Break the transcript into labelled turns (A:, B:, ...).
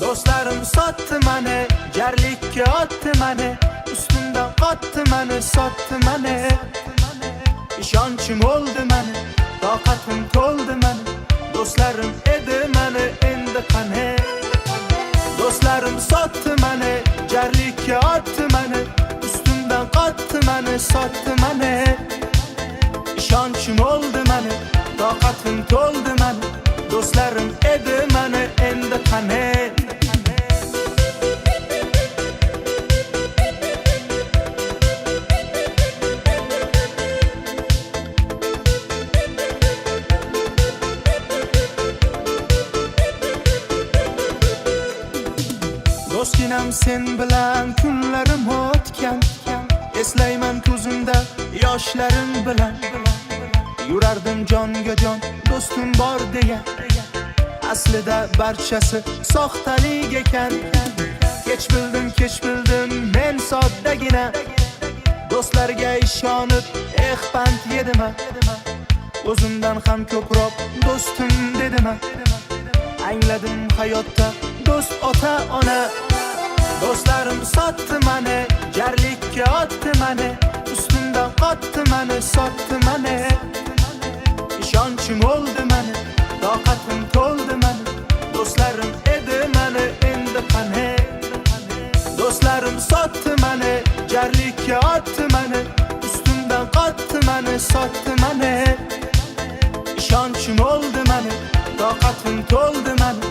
A: Do'stlarim sotdi mani, jarlikka otdi mani, ustimdan qotdi mani, sotdi mani. Ishonchim o'ldi mani, toqatim to'ldi mani, do'stlarim edi mani, endi qani. Do'stlarim sotdi mani, jarlikka otdi mani, ustimdan qotdi mani, sotdi mani. Ishonchim o'ldi mani, toqatim to'ldi mani, do'stlarim edi mani, endi qani. Do'stginam sen bilan kunlarim o'tgan, eslayman ko'zimda yoshlarim bilan. Yurardim jonga jon, do'stim bor degan, aslida barchasi soxtalik ekan. Kech bildim men soddagina, do'stlarga ishonib pand yedim. O'zimdan ham ko'proq do'stim dedim. Angladim hayotda do'st ota ona. Do'stlarim sotdi mani, jarlikka otdi mani, ustimdan qotdi mani, sotdi mani. Ishonchim o'ldi mani, toqatim to'ldi mani, do'stlarim edi mani, endi qani. Do'stlarim sotdi mani, jarlikka otdi mani, ustimdan qotdi mani, sotdi mani. Ishonchim o'ldi mani, toqatim to'ldi mani,